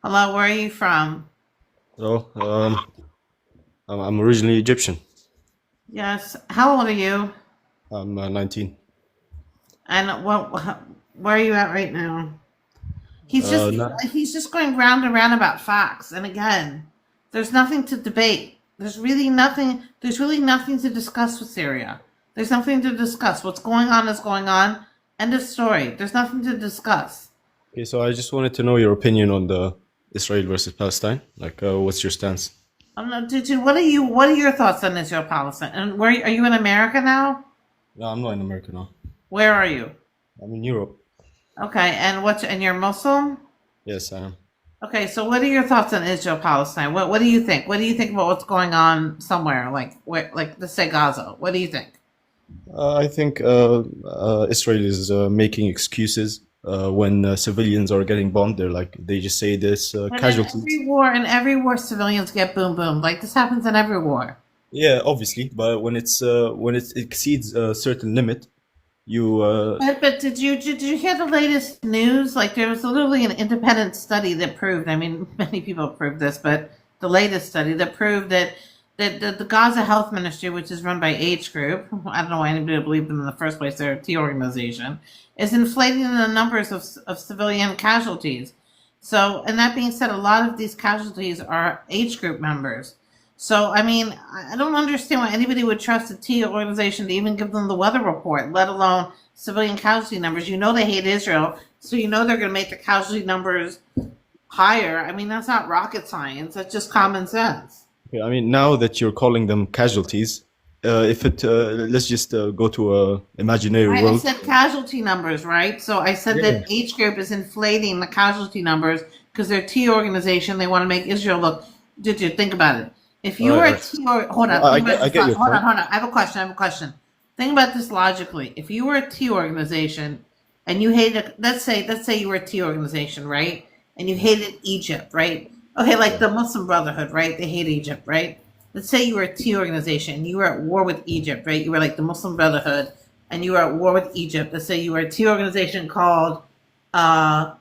Hello, where are you from? So, I'm originally Egyptian. Yes. How old are you? I'm 19. And where are you at right now? He's just Not, he's just going round and round about facts. And again, there's nothing to debate. There's really nothing to discuss with Syria. There's nothing to discuss. What's going on is going on. End of story. There's nothing to discuss. okay, so I just wanted to know your opinion on the Israel versus Palestine. Like, what's your stance? I'm not, dude, what are your thoughts on Israel Palestine? And where are you in America now? No, I'm not in America now. Where are you? I'm in Europe. Okay, and you're Muslim? Yes, I am. Okay, so what are your thoughts on Israel Palestine? What do you think? What do you think about what's going on somewhere like where like let's say Gaza? What do you think? I think Israel is making excuses when civilians are getting bombed. They just say this But casualties. in every war, civilians get boom boom. Like this happens in every war. Yeah, obviously, but when it exceeds a certain limit, you But did you hear the latest news? Like there was literally an independent study that proved. I mean, many people proved this, but the latest study that proved that the Gaza Health Ministry, which is run by Age Group, I don't know why anybody would believe them in the first place. They're a T organization, is inflating the numbers of civilian casualties. So, and that being said, a lot of these casualties are Age Group members. So, I mean, I don't understand why anybody would trust a T organization to even give them the weather report, let alone civilian casualty numbers. You know they hate Israel, so you know they're going to make the casualty numbers higher. I mean, that's not rocket science. That's just common sense. yeah, I mean, now that you're calling them casualties, if it let's just go to a imaginary I world. said casualty numbers, right? So I said Yeah. that H group is inflating the casualty numbers because they're T organization. They want to make Israel look. Did you think about it? If All you were right, all a right. T or hold on, think about I this. get your Hold on, point. hold on. I have a question. I have a question. Think about this logically. If you were a T organization and you hated, let's say you were a T organization, right? And you hated Egypt, right? Okay, like Yeah. the Muslim Brotherhood, right? They hate Egypt, right? Let's say you were a T organization and you were at war with Egypt, right? You were like the Muslim Brotherhood and you were at war with Egypt. Let's say you were a T organization called uh,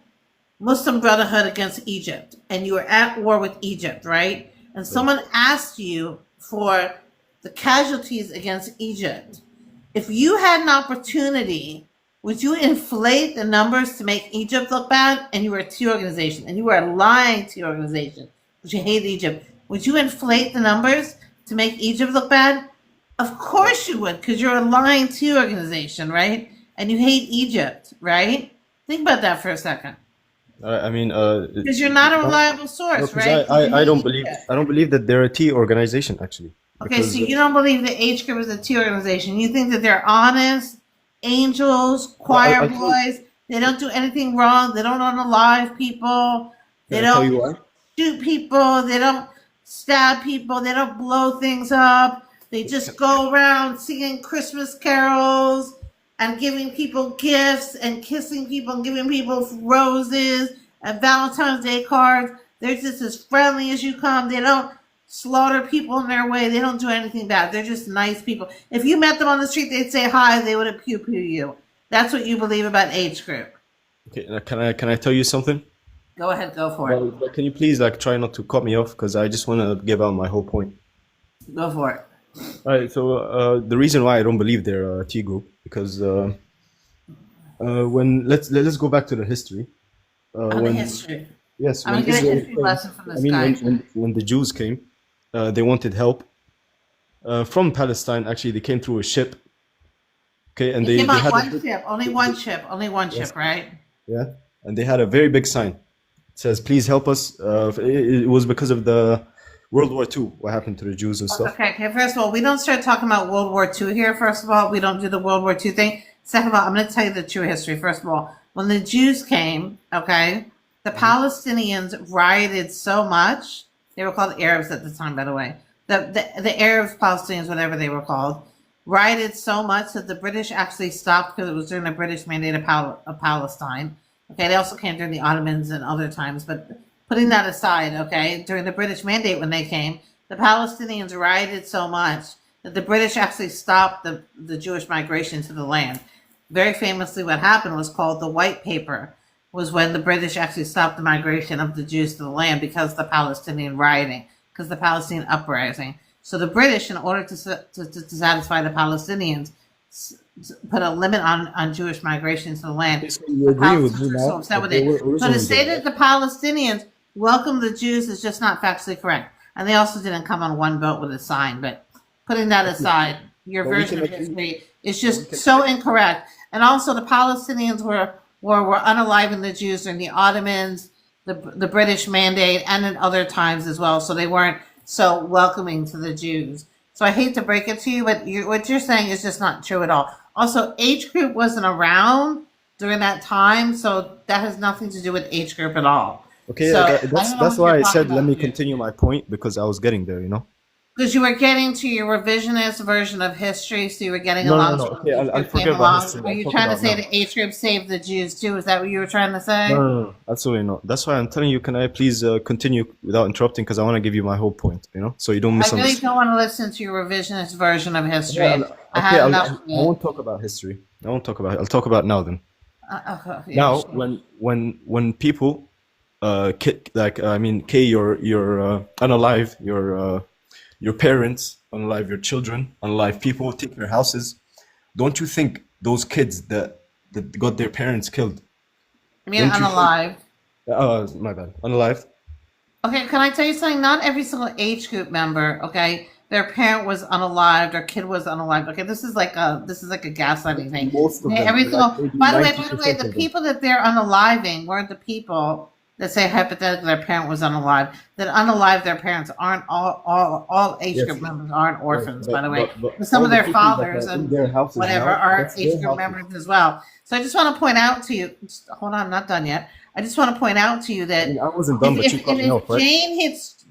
Muslim Brotherhood against Egypt, and you were at war with Egypt, right? And Yeah. someone asked you for the casualties against Egypt. If you had an opportunity, would you inflate the numbers to make Egypt look bad? And you were a T organization, and you were a lying T organization, but you hate Egypt. Would you inflate the numbers to make Egypt look bad? Of course you would, because you're a lying T organization, right? And you hate Egypt, right? Think about that for a second. I mean, Because you're not a no, reliable no, source, because right? Because you hate I Egypt. don't believe that they're a T organization actually, Okay, so because you don't believe that H group is a T organization. You think that they're honest, angels, choir I told boys. They don't do anything wrong. They don't unalive people. They can I tell don't you why? shoot people. They don't stab people. They don't blow things up. They just go around singing Christmas carols and giving people gifts and kissing people and giving people roses and Valentine's Day cards. They're just as friendly as you come. They don't slaughter people in their way. They don't do anything bad. They're just nice people. If you met them on the street, they'd say hi. They would pew pew you. That's what you believe about age group. Okay, can I tell you something? Go ahead, go for it. But can you please like try not to cut me off because I just want to give out my whole point. Go for it. All right, so the reason why I don't believe they're a T group because when let's go back to the history. On the When history. yes, I'm when gonna get a Israel history came, lesson from I this mean guy. when the Jews came, they wanted help from Palestine. Actually, they came through a ship. Okay, and It came they on had a one ship, only one yes, ship, right? yeah, and they had a very big sign. It says, "Please help us." It was because of the World War II. What happened to the Jews and stuff? Okay, okay. First of all, we don't start talking about World War II here. First of all, we don't do the World War II thing. Second of all, I'm going to tell you the true history. First of all, when the Jews came, okay, the Mhm. Palestinians rioted so much. They were called Arabs at the time, by the way. The Arabs, Palestinians, whatever they were called, rioted so much that the British actually stopped because it was during the British Mandate of Palestine. Okay, they also came during the Ottomans and other times, but putting that aside, okay, during the British Mandate when they came, the Palestinians rioted so much that the British actually stopped the Jewish migration to the land. Very famously, what happened was called the White Paper. was when the British actually stopped the migration of the Jews to the land because of the Palestinian rioting, because of the Palestinian uprising. So the British, in order to satisfy the Palestinians, put a limit on Jewish migration to the land. So you agree with me now? So upset with it. So to say that the Palestinians welcome the Jews is just not factually correct. And they also didn't come on one boat with a sign. But putting that aside, your version of history is just so incorrect. And also the Palestinians were unaliving the Jews during the Ottomans, the British Mandate, and in other times as well. So they weren't so welcoming to the Jews. So I hate to break it to you, but what you're saying is just not true at all. Also, age group wasn't around during that time, so that has nothing to do with age group at all. Okay, so that's why I said let me continue my point, because I was getting there, you know. Because you were getting to your revisionist version of history, so you were getting along. No. Okay, I'll forget about history. Are you trying to say the age group saved the Jews too? Is that what you were trying to say? No, absolutely not. That's why I'm telling you. Can I please continue without interrupting? Because I want to give you my whole point, you know, so you don't misunderstand. I really don't want to listen to your revisionist version of history. Yeah, I won't talk about history. I won't talk about it. I'll talk about now then. Now, sure. when people unalive your parents, unalive your children, unalive people, take their houses, don't you think those kids that got their parents killed? I mean, unalive. My bad. Unalive. Okay, can I tell you something? Not every single age group member, okay, their parent was unalived, their kid was unalived. Okay, this is like a gaslighting thing. Most of them. By the way, the people that they're unaliving weren't the people that say hypothetically their parent was unalive. That unalive their parents aren't all age group members aren't orphans, by the way. But some of their fathers and whatever are age group members as well. So I just want to point out to you. Hold on, I'm not done yet. I just want to point out to you that I wasn't done, but you cut me off, right? Jane hits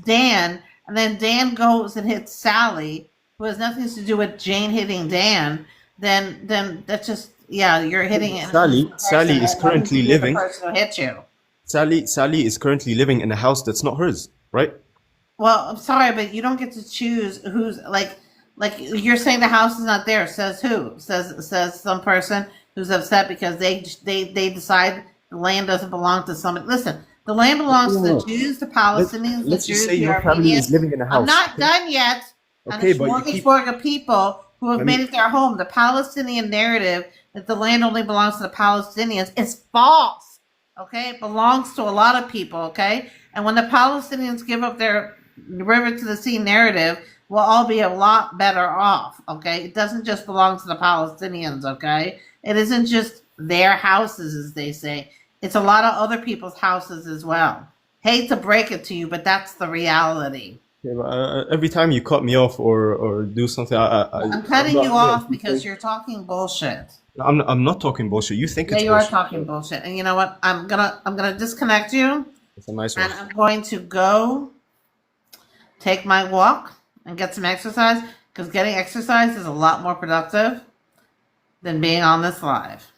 Dan, and then Dan goes and hits Sally, who has nothing to do with Jane hitting Dan, then that's just you're hitting it. Sally is currently living. The person who hit you. Sally is currently living in a house that's not hers, right? Well, I'm sorry, but you don't get to choose who's like you're saying the house is not there. Says who? Says some person who's upset because they decide the land doesn't belong to somebody. Listen, the land belongs to the Jews, the Palestinians, let's the Jews, just say the your family is living in a house. I'm not done yet. Okay, and a smorgasbord of people who have made it their home. The Palestinian narrative that the land only belongs to the Palestinians is false. Okay, it belongs to a lot of people. Okay, and when the Palestinians give up their river to the sea narrative, we'll all be a lot better off. Okay, it doesn't just belong to the Palestinians. Okay, it isn't just their houses, as they say. It's a lot of other people's houses as well. Hate to break it to you, but that's the reality. Yeah, but, every time you cut me off or do something, I'm cutting you off because you're talking bullshit. I'm not talking bullshit. You think it's bullshit. You are talking bullshit. And you know what? I'm gonna disconnect you. It's a nice one. And I'm going to go take my walk and get some exercise, because getting exercise is a lot more productive than being on this live.